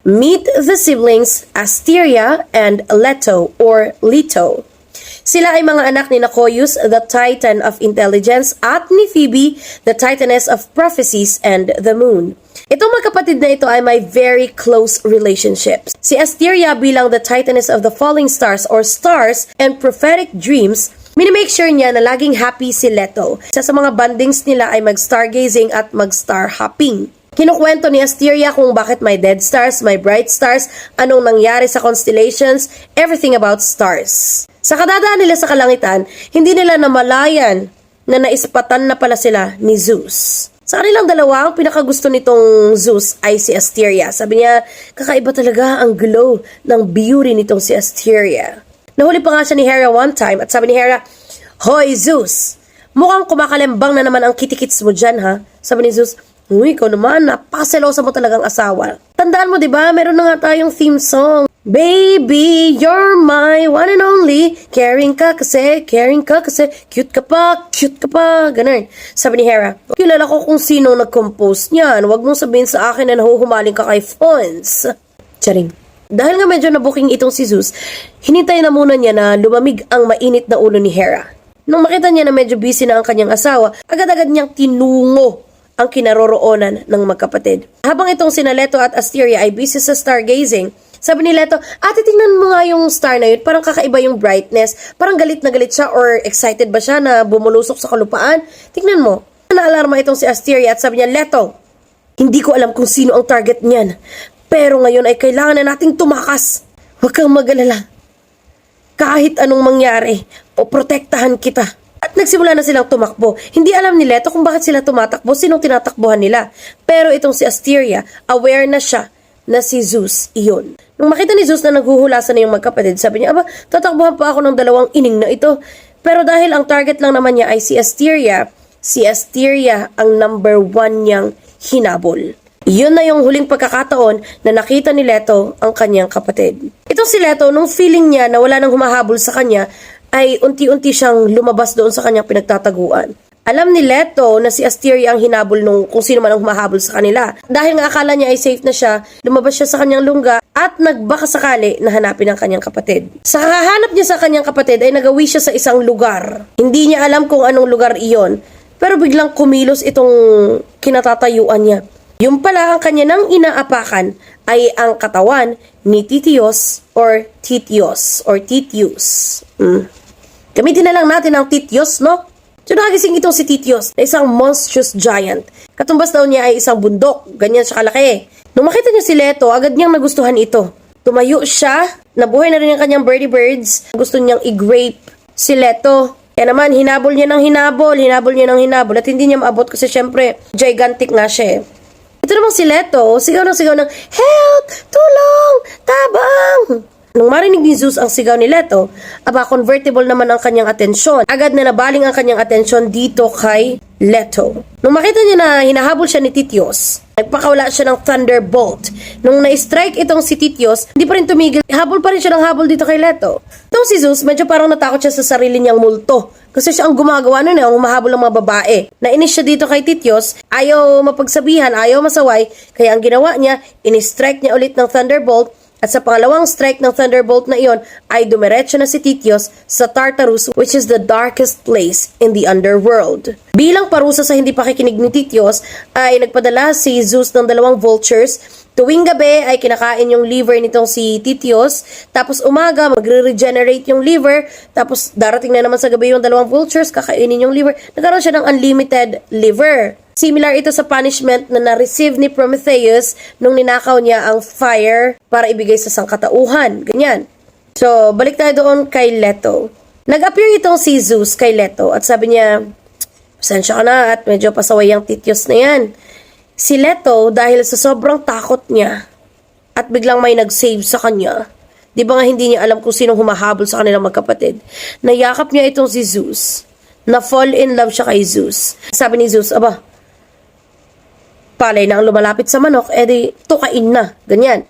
Meet the siblings Asteria and Leto or Leto. Sila ay mga anak ni Nakoyus, the Titan of Intelligence, at ni Phoebe, the Titaness of Prophecies and the Moon. Itong magkapatid na ito ay may very close relationships. Si Asteria bilang the Titaness of the Falling Stars or Stars and Prophetic Dreams, minimake sure niya na laging happy si Leto. Isa sa mga bandings nila ay mag-stargazing at mag-star hopping. Kinukwento ni Asteria kung bakit may dead stars, may bright stars, anong nangyari sa constellations, everything about stars. Sa kadadaan nila sa kalangitan, hindi nila namalayan na naispatan na pala sila ni Zeus. Sa kanilang dalawa, ang pinakagusto nitong Zeus ay si Asteria. Sabi niya, kakaiba talaga ang glow ng beauty nitong si Asteria. Nahuli pa nga siya ni Hera one time at sabi ni Hera, "Hoy Zeus, mukhang kumakalembang na naman ang kitikits mo dyan ha?" Sabi ni Zeus, "Uy, ikaw naman, napakaselosa mo talagang asawa." Tandaan mo diba, meron na nga tayong theme song. Baby, you're my one and only. Caring ka kasi, cute ka pa, ganun. Sabi ni Hera, kilala ko kung sino nag-compose niyan. Huwag mong sabihin sa akin na nahuhumaling ka kay Fons. Charing. Dahil nga medyo nabuking itong si Zeus, hinintay na muna niya na lumamig ang mainit na ulo ni Hera. Nung makita niya na medyo busy na ang kanyang asawa, agad-agad niyang tinungo ang kinaroroonan ng magkapatid. Habang itong sina Leto at Asteria ay busy sa stargazing, sabi ni Leto, "Ate, tingnan mo nga yung star na yun, parang kakaiba yung brightness, parang galit na galit siya or excited ba siya na bumulusok sa kalupaan? Tingnan mo." Naalarma itong si Asteria at sabi niya, "Leto, hindi ko alam kung sino ang target niyan, pero ngayon ay kailangan na nating tumakas. Huwag kang mag-alala. Kahit anong mangyari, o protektahan kita." At nagsimula na silang tumakbo. Hindi alam ni Leto kung bakit sila tumatakbo, sinong tinatakbuhan nila. Pero itong si Asteria, aware na siya na si Zeus iyon. Nung makita ni Zeus na naghuhulasan na yung magkapatid, sabi niya, "Aba, tatakbuhan pa ako ng dalawang ining na ito." Pero dahil ang target lang naman niya ay si Asteria ang number 1 niyang hinabol. Yun na yung huling pagkakataon na nakita ni Leto ang kanyang kapatid. Itong si Leto, nung feeling niya na wala nang humahabol sa kanya, ay unti-unti siyang lumabas doon sa kanyang pinagtataguan. Alam ni Leto na si Asteria ang hinabol nung kung sino man ang humahabol sa kanila. Dahil nga akala niya ay safe na siya, lumabas siya sa kanyang lungga at nagbaka sakali na hanapin ang kanyang kapatid. Sa kahanap niya sa kanyang kapatid ay nagawi siya sa isang lugar. Hindi niya alam kung anong lugar iyon, pero biglang kumilos itong kinatatayuan niya. Yung pala ang kanya nang inaapakan ay ang katawan ni Titios or Titius. Gamitin na lang natin ang Titios, no? So nakagising itong si Titios na isang monstrous giant. Katumbas daw niya ay isang bundok, ganyan siya kalaki. Nung makita niya si Leto, agad niyang nagustuhan ito. Tumayo siya, nabuhay na rin ang kanyang birdie birds. Gusto niyang i-grape si Leto. Kaya naman, hinabol niya ng hinabol, at hindi niya maabot kasi syempre, gigantic nga siya eh. Ito namang si Leto, sigaw ng, "Help! Tulong! Tabang!" Nung marinig ni Zeus ang sigaw ni Leto, aba convertible naman ang kanyang atensyon. Agad na nabaling ang kanyang atensyon dito kay Leto. Nung makita niya na hinahabol siya ni Titios, nagpakawala siya ng Thunderbolt. Nung na-strike itong si Titios, hindi pa rin tumigil. Habol pa rin siya ng habol dito kay Leto. Itong si Zeus, medyo parang natakot siya sa sarili niyang multo. Kasi siya ang gumagawa nun ang humahabol ng mga babae. Nainis siya dito kay Titios, ayaw mapagsabihan, ayaw masaway, kaya ang ginawa niya, in-strike niya ulit ng Thunderbolt. At sa pangalawang strike ng Thunderbolt na iyon ay dumiretso na si Titios sa Tartarus, which is the darkest place in the underworld. Bilang parusa sa hindi pakikinig ni Titios ay nagpadala si Zeus ng 2 vultures. Tuwing gabi ay kinakain yung liver nitong si Titios, tapos umaga magre-regenerate yung liver, tapos darating na naman sa gabi yung 2 vultures, kakainin yung liver. Nagkaroon siya ng unlimited liver. Similar ito sa punishment na na-receive ni Prometheus nung ninakaw niya ang fire para ibigay sa sangkatauhan. Ganyan. So, balik tayo doon kay Leto. Nag-appear itong si Zeus kay Leto at sabi niya, "Pasensya ka na at medyo pasaway ang Titios na yan." Si Leto, dahil sa sobrang takot niya at biglang may nag-save sa kanya, di ba nga hindi niya alam kung sinong humahabol sa kanilang magkapatid, nayakap niya itong si Zeus. Na-fall in love siya kay Zeus. Sabi ni Zeus, "Aba, palay na ang lumalapit sa manok, edi tukain na." Ganyan.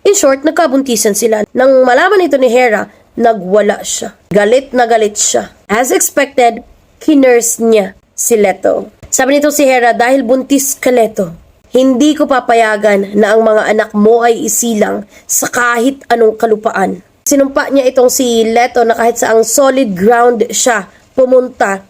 In short, nagkabuntisan sila. Nang malaman ito ni Hera, nagwala siya. Galit na galit siya. As expected, kinurse niya si Leto. Sabi nito si Hera, "Dahil buntis ka, Leto, Hindi ko papayagan na ang mga anak mo ay isilang sa kahit anong kalupaan. Sinumpa niya itong si Leto na kahit saang solid ground siya pumunta,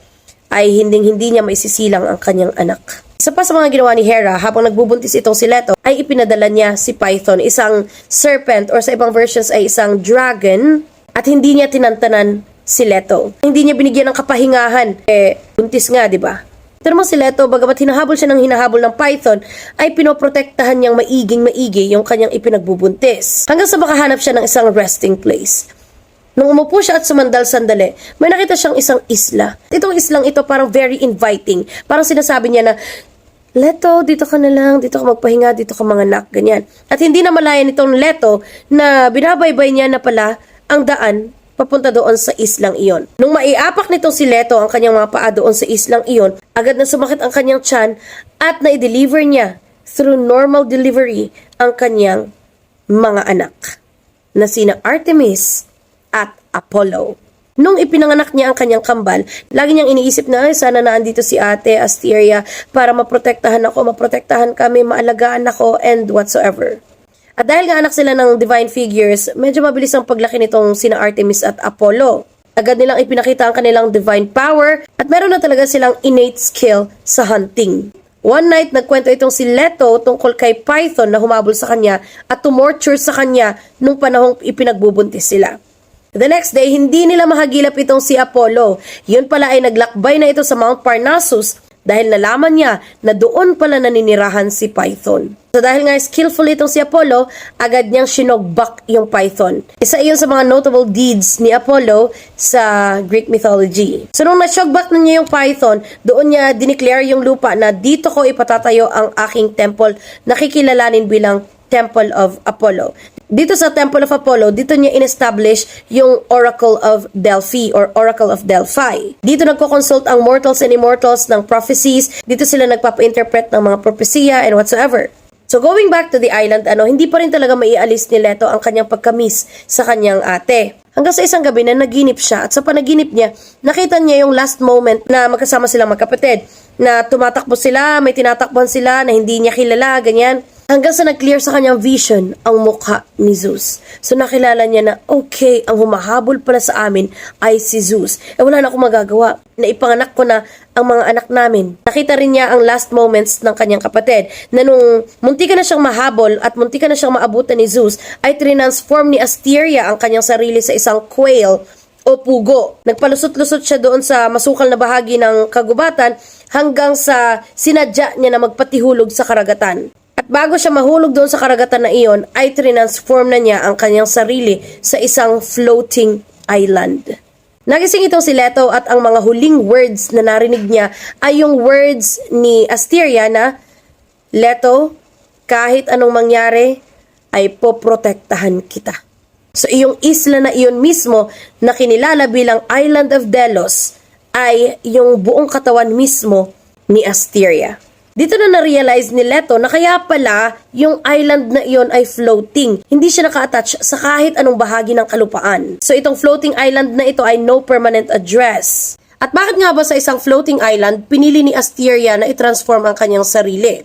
ay hindi niya maisisilang ang kanyang anak. Isa pa sa mga ginawa ni Hera habang nagbubuntis itong si Leto ay ipinadala niya si Python, isang serpent or sa ibang versions ay isang dragon, at hindi niya tinantanan si Leto. Hindi niya binigyan ng kapahingahan. Buntis nga, di ba? Pero si Leto, bagamat hinahabol siya ng hinahabol ng Python, ay pinoprotektahan niyang maigi yung kanyang ipinagbubuntis. Hanggang sa makahanap siya ng isang resting place. Nung umupo siya at sumandal sandali, may nakita siyang isang isla. Itong islang ito parang very inviting. Parang sinasabi niya na, Leto, dito ka na lang, dito ka magpahinga, dito ka manganak, ganyan. At hindi na malaya nitong Leto na binabaybay niya na pala ang daan papunta doon sa islang iyon. Nung maiapak nitong si Leto ang kanyang mga paa doon sa islang iyon, agad na sumakit ang kanyang tiyan at na-deliver niya through normal delivery ang kanyang mga anak na sina Artemis at Apollo. Nung ipinanganak niya ang kanyang kambal, lagi niyang iniisip na, sana naandito si ate Asteria para maprotektahan ako, maprotektahan kami, maalagaan ako, and whatsoever. At dahil nga anak sila ng divine figures, medyo mabilis ang paglaki nitong sina Artemis at Apollo. Agad nilang ipinakita ang kanilang divine power at meron na talaga silang innate skill sa hunting. One night, nagkwento itong si Leto tungkol kay Python na humabol sa kanya at tumorture sa kanya nung panahong ipinagbubuntis sila. The next day, hindi nila mahagilap itong si Apollo. Yun pala ay naglakbay na ito sa Mount Parnassus dahil nalaman niya na doon pala naninirahan si Python. So dahil nga skillful itong si Apollo, agad niyang sinogbak yung Python. Isa iyon sa mga notable deeds ni Apollo sa Greek mythology. So nung na-shogbak na niya yung Python, doon niya dineclare yung lupa na dito ko ipatatayo ang aking temple na kikilalanin bilang Temple of Apollo. Dito sa Temple of Apollo, dito niya in-establish yung Oracle of Delphi or Oracle of Delphi. Dito nagko-consult ang mortals and immortals ng prophecies. Dito sila nagpapa-interpret ng mga propesya and whatsoever. So going back to the island, hindi pa rin talaga maialis ni Leto ang kanyang pagkamis sa kanyang ate. Hanggang sa isang gabi na naginip siya at sa panaginip niya, nakita niya yung last moment na magkasama silang magkapatid. Na tumatakbo sila, may tinatakbuhan sila na hindi niya kilala, ganyan. Hanggang sa nag-clear sa kanyang vision ang mukha ni Zeus. So nakilala niya na, okay, ang humahabol pala sa amin ay si Zeus. Wala na akong magagawa. Naipanganak ko na ang mga anak namin. Nakita rin niya ang last moments ng kanyang kapatid na nung munti ka na siyang mahabol at munti ka na siyang maabutan ni Zeus, ay transform ni Asteria ang kanyang sarili sa isang quail o pugo. Nagpalusot-lusot siya doon sa masukal na bahagi ng kagubatan hanggang sa sinadya niya na magpatihulog sa karagatan. At bago siya mahulog doon sa karagatan na iyon, ay transform na niya ang kanyang sarili sa isang floating island. Nagising itong si Leto at ang mga huling words na narinig niya ay yung words ni Asteria na, Leto, kahit anong mangyari, ay poprotektahan kita. So iyong isla na iyon mismo na kinilala bilang Island of Delos ay yung buong katawan mismo ni Asteria. Dito na na-realize ni Leto na kaya pala yung island na iyon ay floating. Hindi siya naka-attach sa kahit anong bahagi ng kalupaan. So itong floating island na ito ay no permanent address. At bakit nga ba sa isang floating island, pinili ni Asteria na i-transform ang kanyang sarili?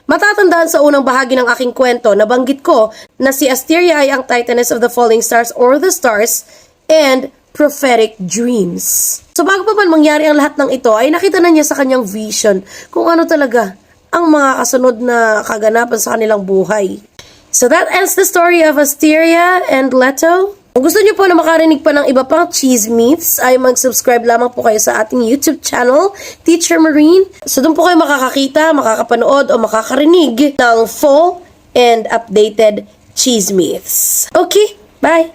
Matatandaan sa unang bahagi ng aking kwento, nabanggit ko na si Asteria ay ang Titaness of the Falling Stars or the Stars and prophetic dreams. So bago pa man mangyari ang lahat ng ito, ay nakita na niya sa kanyang vision kung ano talaga ang mga kasunod na kaganapan sa kanilang buhay. So that ends the story of Asteria and Leto. Kung gusto niyo po na makarinig pa ng iba pang cheese myths, ay mag-subscribe lamang po kayo sa ating YouTube channel, Teacher Marine. So doon po kayo makakakita, makakapanood o makakarinig ng full and updated cheese myths. Okay, bye!